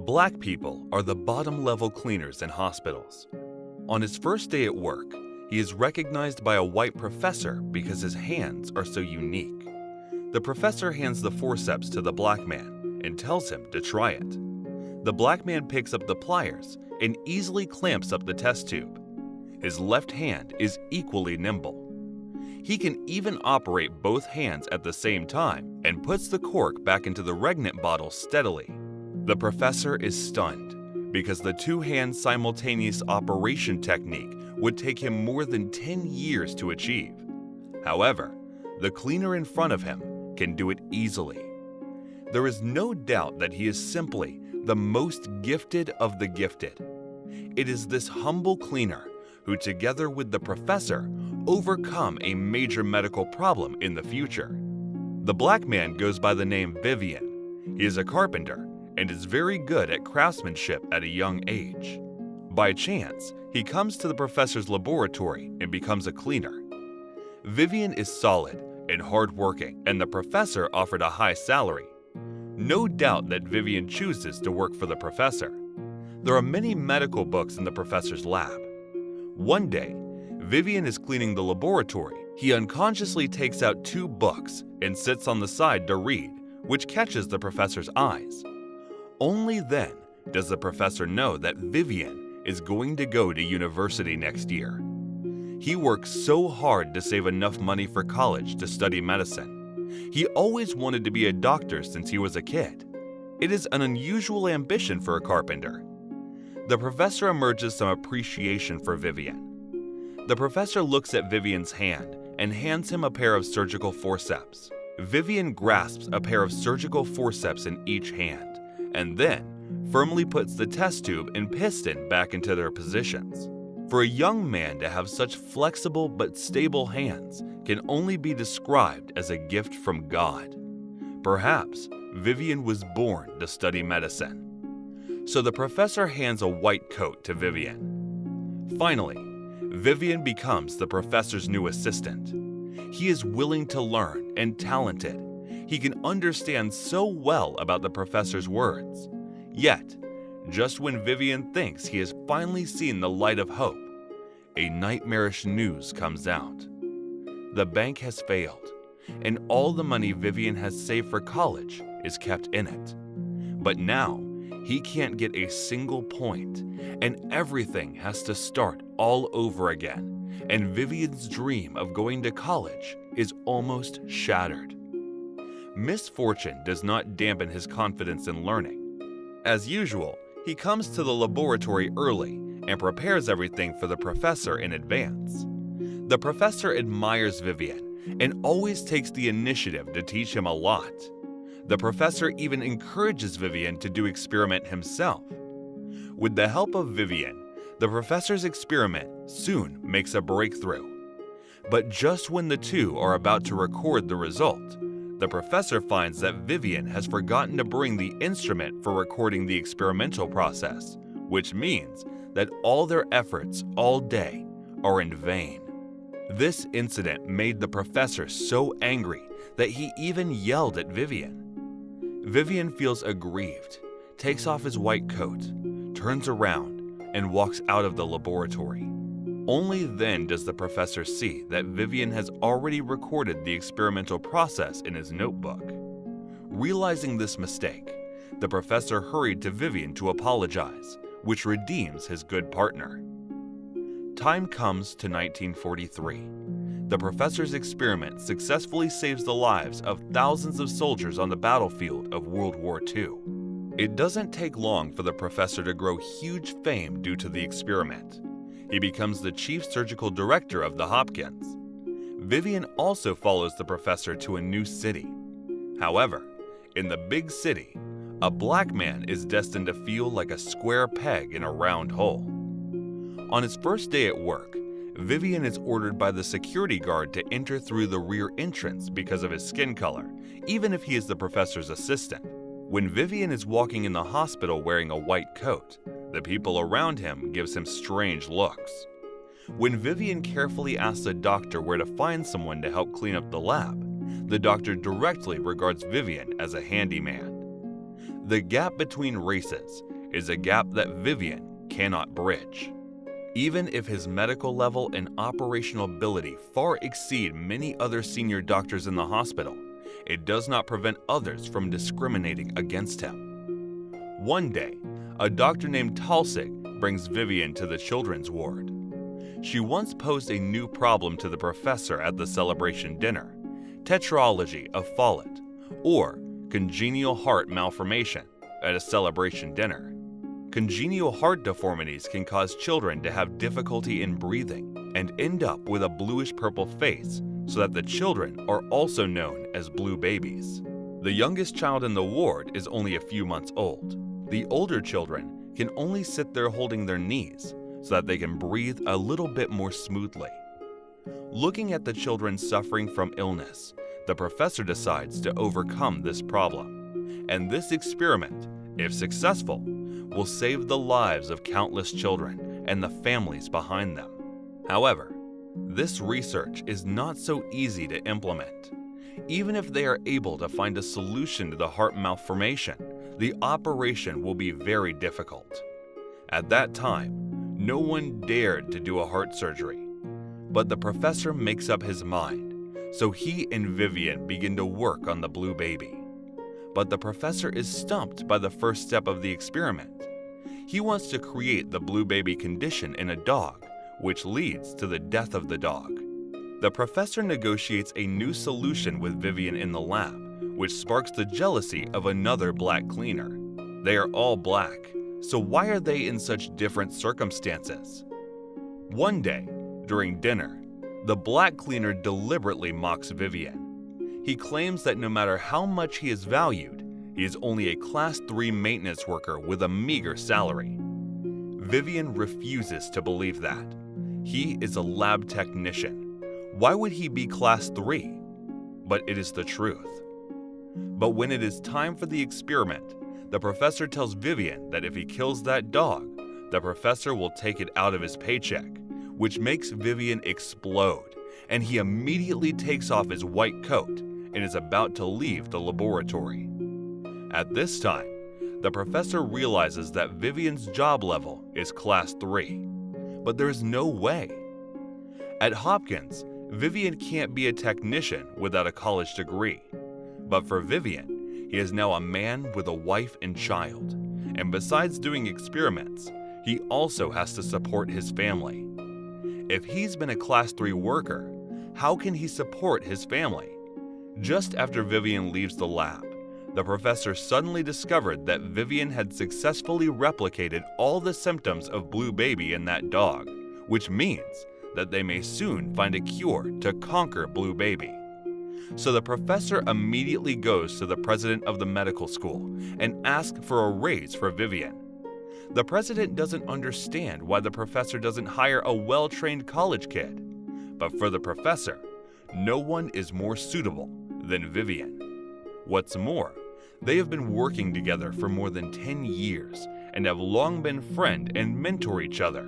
Black people are the bottom-level cleaners in hospitals. On his first day at work, he is recognized by a white professor because his hands are so unique. The professor hands the forceps to the black man and tells him to try it. The black man picks up the pliers and easily clamps up the test tube. His left hand is equally nimble. He can even operate both hands at the same time and puts the cork back into the regnant bottle steadily. The professor is stunned because the two-hand simultaneous operation technique would take him more than 10 years to achieve. However, the cleaner in front of him can do it easily. There is no doubt that he is simply the most gifted of the gifted. It is this humble cleaner who, together with the professor, overcome a major medical problem in the future. The black man goes by the name Vivian. He is a carpenter and is very good at craftsmanship at a young age. By chance, he comes to the professor's laboratory and becomes a cleaner. Vivian is solid and hardworking, and the professor offered a high salary. No doubt that Vivian chooses to work for the professor. There are many medical books in the professor's lab. One day, Vivian is cleaning the laboratory. He unconsciously takes out 2 books and sits on the side to read, which catches the professor's eyes. Only then does the professor know that Vivian is going to go to university next year. He works so hard to save enough money for college to study medicine. He always wanted to be a doctor since he was a kid. It is an unusual ambition for a carpenter. The professor emerges some appreciation for Vivian. The professor looks at Vivian's hand and hands him a pair of surgical forceps. Vivian grasps a pair of surgical forceps in each hand and then firmly puts the test tube and piston back into their positions. For a young man to have such flexible but stable hands can only be described as a gift from God. Perhaps Vivian was born to study medicine. So the professor hands a white coat to Vivian. Finally, Vivian becomes the professor's new assistant. He is willing to learn and talented. He can understand so well about the professor's words. Yet, just when Vivian thinks he has finally seen the light of hope, a nightmarish news comes out. The bank has failed, and all the money Vivian has saved for college is kept in it. But now, he can't get a single point, and everything has to start all over again, and Vivian's dream of going to college is almost shattered. Misfortune does not dampen his confidence in learning. As usual, he comes to the laboratory early and prepares everything for the professor in advance. The professor admires Vivian and always takes the initiative to teach him a lot. The professor even encourages Vivian to do experiment himself. With the help of Vivian, the professor's experiment soon makes a breakthrough. But just when the two are about to record the result, the professor finds that Vivian has forgotten to bring the instrument for recording the experimental process, which means that all their efforts all day are in vain. This incident made the professor so angry that he even yelled at Vivian. Vivian feels aggrieved, takes off his white coat, turns around, and walks out of the laboratory. Only then does the professor see that Vivian has already recorded the experimental process in his notebook. Realizing this mistake, the professor hurried to Vivian to apologize, which redeems his good partner. Time comes to 1943. The professor's experiment successfully saves the lives of thousands of soldiers on the battlefield of World War II. It doesn't take long for the professor to grow huge fame due to the experiment. He becomes the chief surgical director of the Hopkins. Vivian also follows the professor to a new city. However, in the big city, a black man is destined to feel like a square peg in a round hole. On his first day at work, Vivian is ordered by the security guard to enter through the rear entrance because of his skin color, even if he is the professor's assistant. When Vivian is walking in the hospital wearing a white coat, the people around him gives him strange looks. When Vivian carefully asks the doctor where to find someone to help clean up the lab, the doctor directly regards Vivian as a handyman. The gap between races is a gap that Vivian cannot bridge. Even if his medical level and operational ability far exceed many other senior doctors in the hospital, it does not prevent others from discriminating against him. One day, a doctor named Talsig brings Vivian to the children's ward. She once posed a new problem to the professor at the celebration dinner: tetralogy of Fallot, or congenital heart malformation, at a celebration dinner. Congenital heart deformities can cause children to have difficulty in breathing and end up with a bluish-purple face, so that the children are also known as blue babies. The youngest child in the ward is only a few months old. The older children can only sit there holding their knees so that they can breathe a little bit more smoothly. Looking at the children suffering from illness, the professor decides to overcome this problem. And this experiment, if successful, will save the lives of countless children and the families behind them. However, this research is not so easy to implement. Even if they are able to find a solution to the heart malformation, the operation will be very difficult. At that time, no one dared to do a heart surgery. But the professor makes up his mind, so he and Vivian begin to work on the blue baby. But the professor is stumped by the first step of the experiment. He wants to create the blue baby condition in a dog, which leads to the death of the dog. The professor negotiates a new solution with Vivian in the lab, which sparks the jealousy of another black cleaner. They are all black, so why are they in such different circumstances? One day, during dinner, the black cleaner deliberately mocks Vivian. He claims that no matter how much he is valued, he is only a Class 3 maintenance worker with a meager salary. Vivian refuses to believe that. He is a lab technician. Why would he be Class 3? But it is the truth. But when it is time for the experiment, the professor tells Vivian that if he kills that dog, the professor will take it out of his paycheck, which makes Vivian explode, and he immediately takes off his white coat and is about to leave the laboratory. At this time, the professor realizes that Vivian's job level is Class 3, but there is no way. At Hopkins, Vivian can't be a technician without a college degree. But for Vivian, he is now a man with a wife and child, and besides doing experiments, he also has to support his family. If he's been a Class 3 worker, how can he support his family? Just after Vivian leaves the lab, the professor suddenly discovered that Vivian had successfully replicated all the symptoms of blue baby in that dog, which means that they may soon find a cure to conquer blue baby. So the professor immediately goes to the president of the medical school and asks for a raise for Vivian. The president doesn't understand why the professor doesn't hire a well-trained college kid. But for the professor, no one is more suitable than Vivian. What's more, they have been working together for more than 10 years and have long been friend and mentor each other.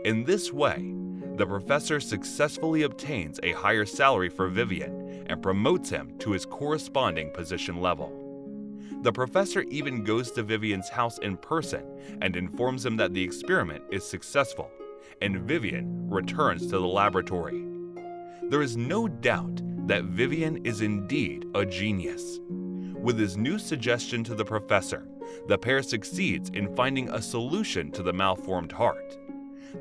In this way, the professor successfully obtains a higher salary for Vivian and promotes him to his corresponding position level. The professor even goes to Vivian's house in person and informs him that the experiment is successful, and Vivian returns to the laboratory. There is no doubt that Vivian is indeed a genius. With his new suggestion to the professor, the pair succeeds in finding a solution to the malformed heart.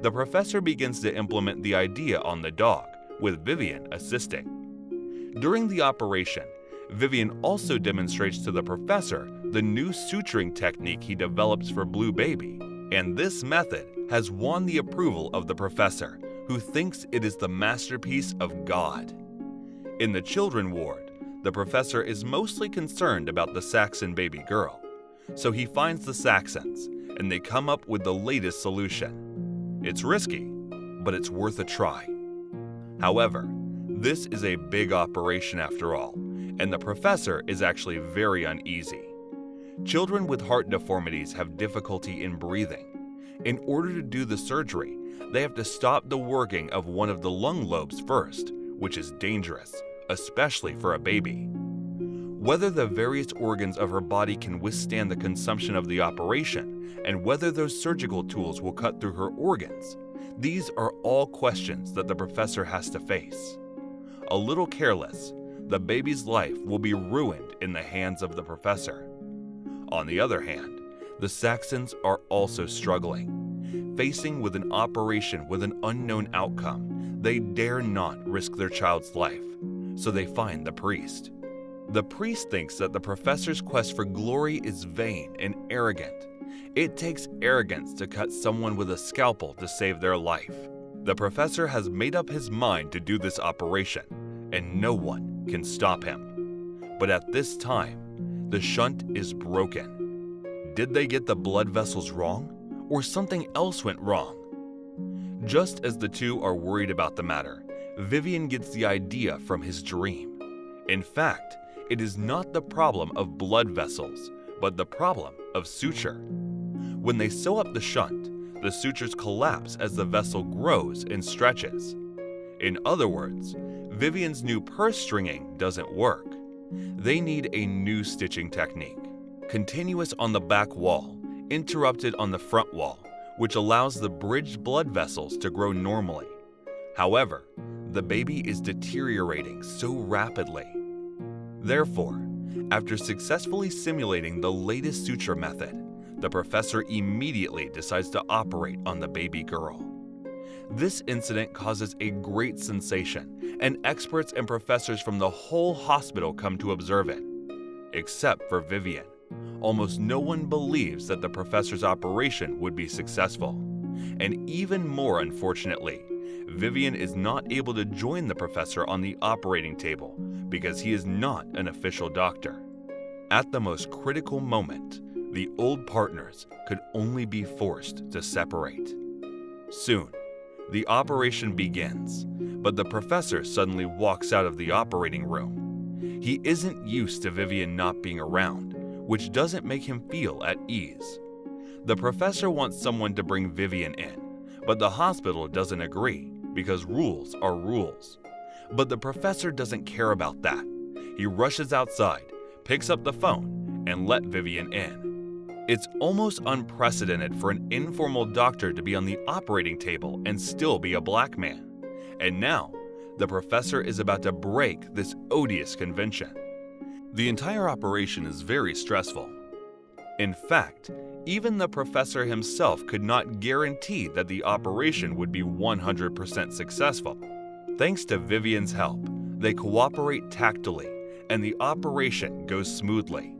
The professor begins to implement the idea on the dog, with Vivian assisting. During the operation, Vivian also demonstrates to the professor the new suturing technique he develops for blue baby, and this method has won the approval of the professor, who thinks it is the masterpiece of God. In the children ward, the professor is mostly concerned about the Saxon baby girl, so he finds the Saxons, and they come up with the latest solution. It's risky, but it's worth a try. However, this is a big operation after all, and the professor is actually very uneasy. Children with heart deformities have difficulty in breathing. In order to do the surgery, they have to stop the working of one of the lung lobes first, which is dangerous, especially for a baby. Whether the various organs of her body can withstand the consumption of the operation, and whether those surgical tools will cut through her organs, these are all questions that the professor has to face. A little careless, the baby's life will be ruined in the hands of the professor. On the other hand, the Saxons are also struggling. Facing with an operation with an unknown outcome, they dare not risk their child's life, so they find the priest. The priest thinks that the professor's quest for glory is vain and arrogant. It takes arrogance to cut someone with a scalpel to save their life. The professor has made up his mind to do this operation, and no one can stop him. But at this time, the shunt is broken. Did they get the blood vessels wrong, or something else went wrong? Just as the two are worried about the matter, Vivian gets the idea from his dream. In fact, it is not the problem of blood vessels, but the problem of suture. When they sew up the shunt, the sutures collapse as the vessel grows and stretches. In other words, Vivian's new purse stringing doesn't work. They need a new stitching technique, continuous on the back wall, interrupted on the front wall, which allows the bridged blood vessels to grow normally. However, the baby is deteriorating so rapidly. Therefore, after successfully simulating the latest suture method, the professor immediately decides to operate on the baby girl. This incident causes a great sensation, and experts and professors from the whole hospital come to observe it. Except for Vivian. Almost no one believes that the professor's operation would be successful. And even more unfortunately, Vivian is not able to join the professor on the operating table because he is not an official doctor. At the most critical moment, the old partners could only be forced to separate. Soon, the operation begins, but the professor suddenly walks out of the operating room. He isn't used to Vivian not being around, which doesn't make him feel at ease. The professor wants someone to bring Vivian in, but the hospital doesn't agree because rules are rules. But the professor doesn't care about that. He rushes outside, picks up the phone, and let Vivian in. It's almost unprecedented for an informal doctor to be on the operating table and still be a black man. And now, the professor is about to break this odious convention. The entire operation is very stressful. In fact, even the professor himself could not guarantee that the operation would be 100% successful. Thanks to Vivian's help, they cooperate tactily, and the operation goes smoothly.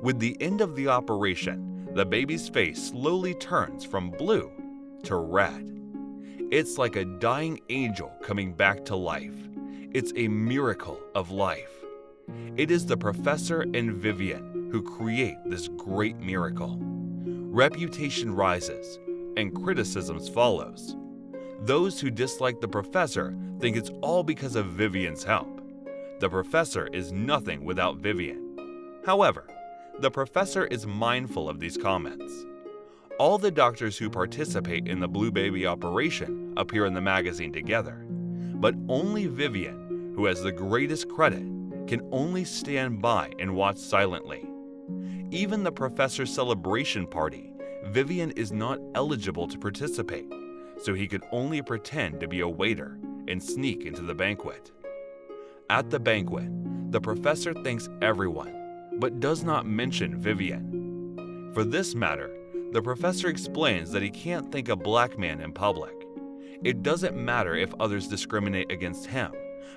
With the end of the operation, the baby's face slowly turns from blue to red. It's like a dying angel coming back to life. It's a miracle of life. It is the professor and Vivian who create this great miracle. Reputation rises, and criticisms follows. Those who dislike the professor think it's all because of Vivian's help. The professor is nothing without Vivian. However, the professor is mindful of these comments. All the doctors who participate in the blue baby operation appear in the magazine together, but only Vivian, who has the greatest credit, can only stand by and watch silently. Even the professor's celebration party, Vivian is not eligible to participate, so he could only pretend to be a waiter and sneak into the banquet. At the banquet, the professor thanks everyone, but does not mention Vivian. For this matter, the professor explains that he can't thank a black man in public. It doesn't matter if others discriminate against him,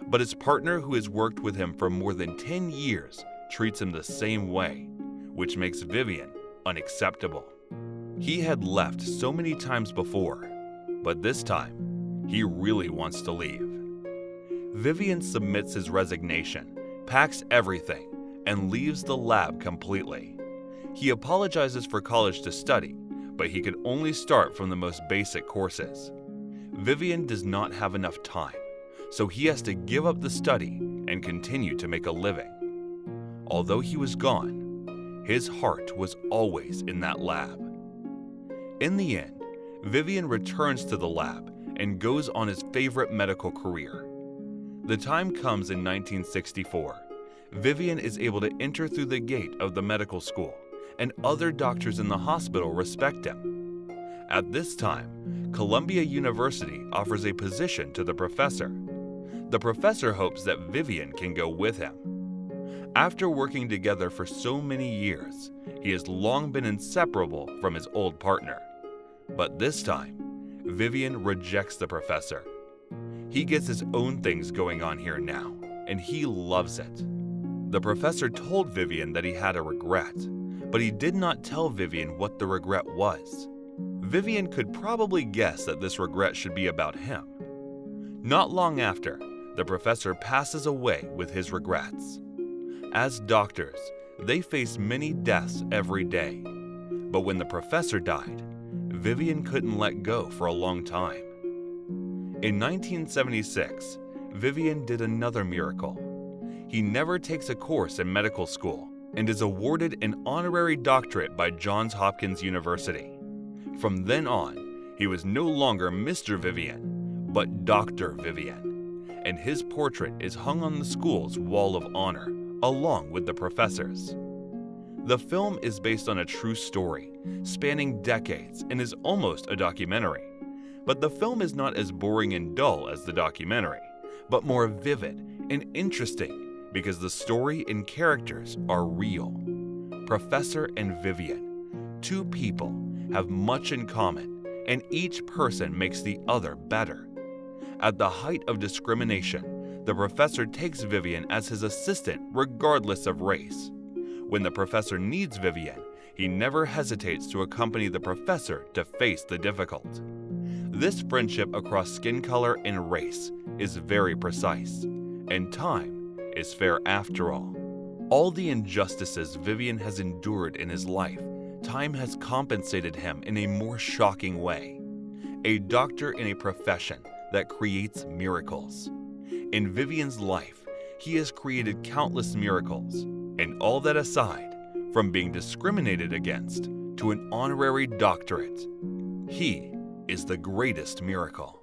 but his partner who has worked with him for more than 10 years treats him the same way, which makes Vivian unacceptable. He had left so many times before, but this time, he really wants to leave. Vivian submits his resignation, packs everything, and leaves the lab completely. He apologizes for college to study, but he could only start from the most basic courses. Vivian does not have enough time, so he has to give up the study and continue to make a living. Although he was gone, his heart was always in that lab. In the end, Vivian returns to the lab and goes on his favorite medical career. The time comes in 1964. Vivian is able to enter through the gate of the medical school, and other doctors in the hospital respect him. At this time, Columbia University offers a position to the professor. The professor hopes that Vivian can go with him. After working together for so many years, he has long been inseparable from his old partner. But this time, Vivian rejects the professor. He gets his own things going on here now, and he loves it. The professor told Vivian that he had a regret, but he did not tell Vivian what the regret was. Vivian could probably guess that this regret should be about him. Not long after, the professor passes away with his regrets. As doctors, they face many deaths every day. But when the professor died, Vivian couldn't let go for a long time. In 1976, Vivian did another miracle. He never takes a course in medical school and is awarded an honorary doctorate by Johns Hopkins University. From then on, he was no longer Mr. Vivian, but Dr. Vivian, and his portrait is hung on the school's wall of honor, along with the professor's. The film is based on a true story, spanning decades, and is almost a documentary. But the film is not as boring and dull as the documentary, but more vivid and interesting because the story and characters are real. Professor and Vivian, two people, have much in common, and each person makes the other better. At the height of discrimination, the professor takes Vivian as his assistant regardless of race. When the professor needs Vivian, he never hesitates to accompany the professor to face the difficult. This friendship across skin color and race is very precise, and time is fair after all. All the injustices Vivian has endured in his life, time has compensated him in a more shocking way. A doctor in a profession that creates miracles. In Vivian's life, he has created countless miracles, and all that aside, from being discriminated against to an honorary doctorate, he is the greatest miracle.